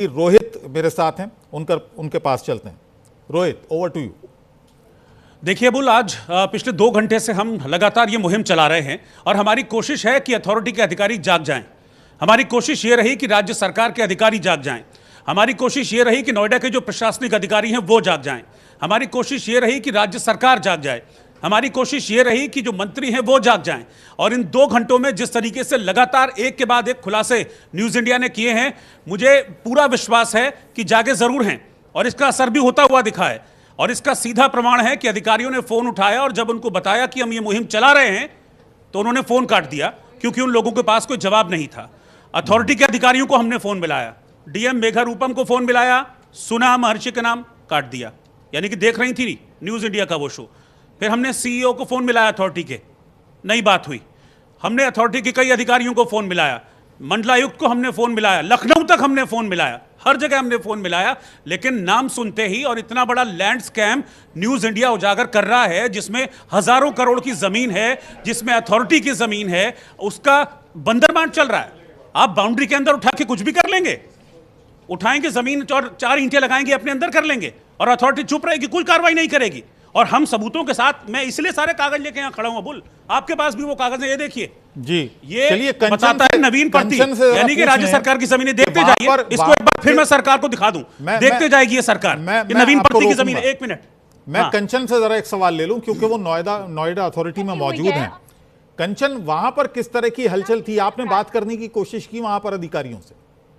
रोहित मेरे साथ हैं, उनके पास चलते हैं। Rohit, over to you. देखिए अबुल, आज पिछले 2 घंटे से हम लगातार ये मुहिम चला रहे हैं और हमारी कोशिश है कि अथॉरिटी के अधिकारी जाग जाएं। हमारी कोशिश ये रही कि राज्य सरकार के अधिकारी जाग जाएं। हमारी कोशिश ये रही कि नोएडा के जो प्रशासनिक अधिकारी हैं वो जाग जाएं। हमारी कोशिश ये रही कि राज्य सरकार जाग जाए। हमारी कोशिश ये रही कि जो मंत्री हैं वो जाग जाएं। और इन 2 घंटों में जिस तरीके से लगातार एक के बाद एक खुलासे न्यूज़ इंडिया ने किए हैं, मुझे पूरा विश्वास है कि जागे ज़रूर हैं और इसका असर भी होता हुआ दिखा है। और इसका सीधा प्रमाण है कि अधिकारियों ने फ़ोन उठाया और जब उनको बताया कि हम ये मुहिम चला रहे हैं तो उन्होंने फ़ोन काट दिया, क्योंकि उन लोगों के पास कोई जवाब नहीं था। अथॉरिटी के अधिकारियों को हमने फ़ोन मिलाया, डीएम मेघारूपम को फ़ोन मिलाया, सुना महर्षि का नाम, काट दिया। यानी कि देख रही थी न्यूज़ इंडिया का वो शो। फिर हमने सीईओ को फ़ोन मिलाया अथॉरिटी के, नई बात हुई। हमने अथॉरिटी के कई अधिकारियों को फ़ोन मिलाया, मंडलायुक्त को हमने फ़ोन मिलाया, लखनऊ तक हमने फ़ोन मिलाया, हर जगह हमने फ़ोन मिलाया। लेकिन नाम सुनते ही, और इतना बड़ा लैंड स्कैम न्यूज़ इंडिया उजागर कर रहा है जिसमें हज़ारों करोड़ की ज़मीन है, जिसमें अथॉरिटी की ज़मीन है, उसका बंदरबांट चल रहा है। आप बाउंड्री के अंदर उठा के कुछ भी कर लेंगे, उठाएंगे ज़मीन और 4 ईंटें लगाएंगे, अपने अंदर कर लेंगे और अथॉरिटी चुप रहेगी, कोई कार्रवाई नहीं करेगी। और हम सबूतों के साथ, मैं इसलिए सारे कागज लेके यहाँ खड़ा हूँ अबुल, आपके पास भी वो कागज है, ये देखिए जी। ये चलिए, बताता है नवीन प्रति, यानी कि राज्य सरकार की जमीनें देखते जाइए। इसको एक बार फिर मैं सरकार को दिखा दूं, देखते जाएगी ये सरकार, नवीन प्रति की जमीन। 1 मिनट, मैं कंचन से जरा एक सवाल ले लूं, क्योंकि वो नोएडा अथॉरिटी में मौजूद हैं। कंचन, वहां पर किस तरह की हलचल थी? आपने बात करने की कोशिश की वहां पर अधिकारियों से?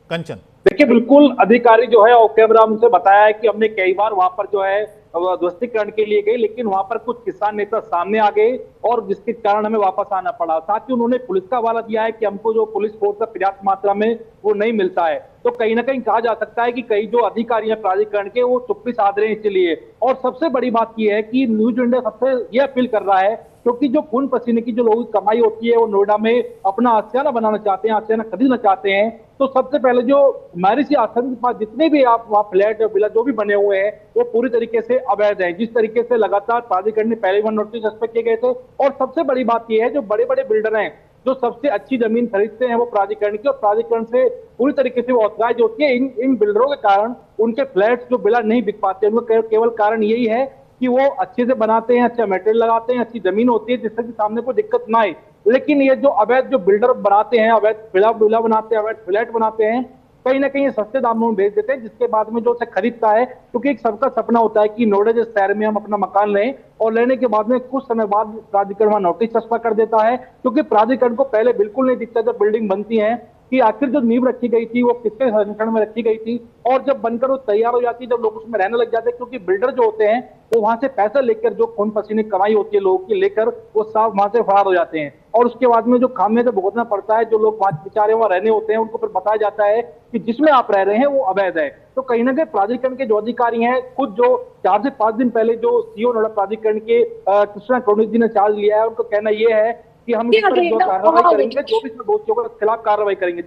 कंचन, देखिए, बिल्कुल अधिकारी जो है ऑफ कैमरा हमसे बताया है कि हमने कई बार वहां पर जो है ध्वस्तीकरण के लिए गए, लेकिन वहां पर कुछ किसान नेता सामने आ गए और जिसके कारण हमें वापस आना पड़ा। साथ ही उन्होंने पुलिस का हवाला दिया है कि हमको जो पुलिस फोर्स का पर्याप्त मात्रा में वो नहीं मिलता है। तो कहीं ना कहीं कहा जा सकता है कि कई जो अधिकारी हैं प्राधिकरण के, वो चुप्पी साध रहे हैं इसलिए। और सबसे बड़ी बात यह है कि न्यूज़ इंडिया सबसे यह अपील कर रहा है, क्योंकि जो खून पसीने की जो लोगों की कमाई होती है, वो नोएडा में अपना आशियाना बनाना चाहते हैं, आशियाना खरीदना चाहते हैं। तो सबसे पहले जो महर्षि आश्रम के पास जितने भी आप वहाँ फ्लैट विला जो भी बने हुए हैं, वो पूरी तरीके से अवैध हैं। जिस तरीके से लगातार प्राधिकरण ने पहले 1 नोटिस एक्सपेक्ट किए गए थे। और सबसे बड़ी बात यह है, जो बड़े बड़े बिल्डर हैं, जो सबसे अच्छी जमीन खरीदते हैं वो प्राधिकरण की, और प्राधिकरण से पूरी तरीके से वो ऑथराइज होती है। इन बिल्डरों के कारण उनके फ्लैट्स जो बिला नहीं बिक पाते, उनका केवल कारण यही है कि वो अच्छे से बनाते हैं, अच्छा मटेरियल लगाते हैं, अच्छी जमीन होती है जिससे कि सामने कोई दिक्कत ना आए। लेकिन ये जो अवैध जो बिल्डर बनाते हैं, अवैध विला बनाते हैं, अवैध फ्लैट बनाते हैं, कहीं ना कहीं सस्ते दामों में बेच देते हैं, जिसके बाद में जो उसे खरीदता है, क्योंकि एक सबका सपना होता है कि नोएडा जैसे शहर में हम अपना मकान लें, और लेने के बाद में कुछ समय बाद प्राधिकरण वहां नोटिस चस्पा कर देता है। क्योंकि प्राधिकरण को पहले बिल्कुल नहीं दिखता जब बिल्डिंग बनती है कि आखिर जो नींव रखी गई थी वो किसके संरक्षण में रखी गई थी, और जब बनकर वो तैयार हो जाती है, जब लोग उसमें रहने लग जाते हैं। क्योंकि बिल्डर जो होते हैं वो वहां से पैसा लेकर, जो खून पसीने कमाई होती है लोगों की, लेकर वो साफ वहां से फरार हो जाते हैं। और उसके बाद में जो खामियाजा भुगतना पड़ता है, जो लोग वहां बेचारे वहां रहने होते हैं, उनको फिर बताया जाता है कि जिसमें आप रह रहे हैं वो अवैध है। तो कहीं ना कहीं प्राधिकरण के जो अधिकारी हैं, खुद जो 4 से 5 दिन पहले जो सीईओ नोएडा प्राधिकरण के कृष्णा करुणिक जी ने चार्ज लिया है, उनका कहना यह है कि हम इस पर जो कार्रवाई करेंगे, जो भी दोषियों के खिलाफ कार्रवाई करेंगे।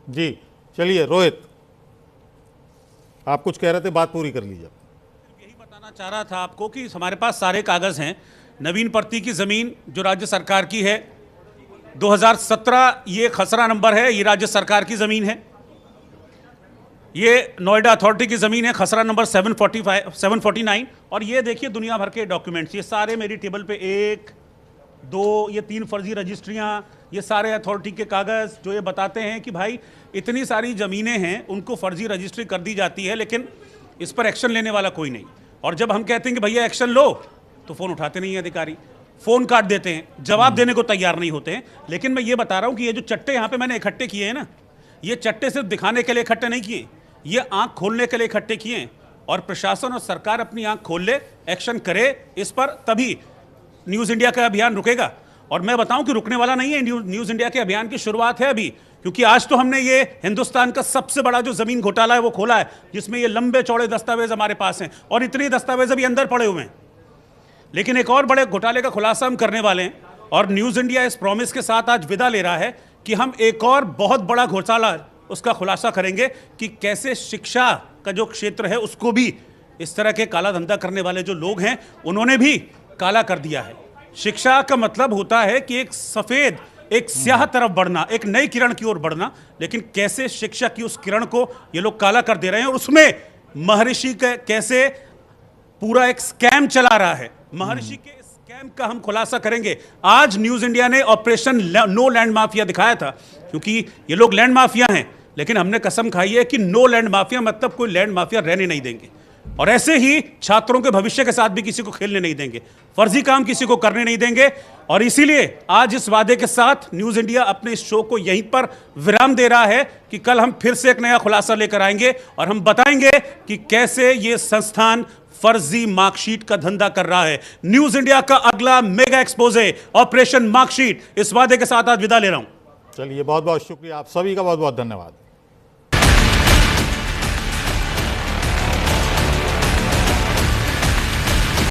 जी चलिए, रोहित आप कुछ कह रहे थे, बात पूरी कर लीजिए। यही बताना चाह रहा था आपको कि हमारे पास सारे कागज हैं। नवीन प्रति की जमीन जो राज्य सरकार की है, 2017 ये खसरा नंबर है, ये राज्य सरकार की जमीन है। ये नोएडा अथॉरिटी की जमीन है, खसरा नंबर 749। और ये देखिए दुनिया भर के डॉक्यूमेंट्स, ये सारे मेरी टेबल पे 1, 2, ये 3 फर्जी रजिस्ट्रियाँ, ये सारे अथॉरिटी के कागज़ जो ये बताते हैं कि भाई इतनी सारी ज़मीनें हैं, उनको फर्जी रजिस्ट्री कर दी जाती है, लेकिन इस पर एक्शन लेने वाला कोई नहीं। और जब हम कहते हैं कि भैया एक्शन लो, तो फ़ोन उठाते नहीं हैं अधिकारी, फ़ोन काट देते हैं, जवाब देने को तैयार नहीं होते हैं। लेकिन मैं ये बता रहा हूँ कि ये जो चट्टे यहाँ पे मैंने इकट्ठे किए हैं ना, ये चट्टे सिर्फ दिखाने के लिए इकट्ठे नहीं किए, ये आँख खोलने के लिए इकट्ठे किए हैं। और प्रशासन और सरकार अपनी आँख खोल ले, एक्शन करे इस पर, तभी न्यूज़ इंडिया का अभियान रुकेगा। और मैं बताऊं कि रुकने वाला नहीं है, न्यूज़ इंडिया के अभियान की शुरुआत है अभी। क्योंकि आज तो हमने ये हिंदुस्तान का सबसे बड़ा जो ज़मीन घोटाला है वो खोला है, जिसमें ये लंबे चौड़े दस्तावेज हमारे पास हैं, और इतने दस्तावेज अभी अंदर पड़े हुए हैं। लेकिन एक और बड़े घोटाले का खुलासा हम करने वाले हैं, और न्यूज़ इंडिया इस प्रॉमिस के साथ आज विदा ले रहा है कि हम एक और बहुत बड़ा घोटाला उसका खुलासा करेंगे कि कैसे शिक्षा का जो क्षेत्र है उसको भी इस तरह के काला धंधा करने वाले जो लोग हैं उन्होंने भी काला कर दिया है। शिक्षा का मतलब होता है कि एक सफ़ेद एक स्याह तरफ बढ़ना, एक नई किरण की ओर बढ़ना, लेकिन कैसे शिक्षा की उस किरण को ये लोग काला कर दे रहे हैं। और उसमें महर्षि का कैसे पूरा एक स्कैम चला रहा है, महर्षि के स्कैम का हम खुलासा करेंगे। आज न्यूज इंडिया ने ऑपरेशन नो लैंड माफिया दिखाया था, क्योंकि ये लोग लैंड माफिया हैं, लेकिन हमने कसम खाई है कि नो लैंड माफिया मतलब कोई लैंड माफिया रहने नहीं देंगे। और ऐसे ही छात्रों के भविष्य के साथ भी किसी को खेलने नहीं देंगे, फर्जी काम किसी को करने नहीं देंगे। और इसीलिए आज इस वादे के साथ न्यूज इंडिया अपने इस शो को यहीं पर विराम दे रहा है कि कल हम फिर से एक नया खुलासा लेकर आएंगे और हम बताएंगे कि कैसे ये संस्थान फर्जी मार्कशीट का धंधा कर रहा है। न्यूज इंडिया का अगला मेगा एक्सपोजे ऑपरेशन मार्कशीट, इस वादे के साथ आज विदा ले रहा हूं। चलिए, बहुत बहुत शुक्रिया, आप सभी का बहुत बहुत धन्यवाद।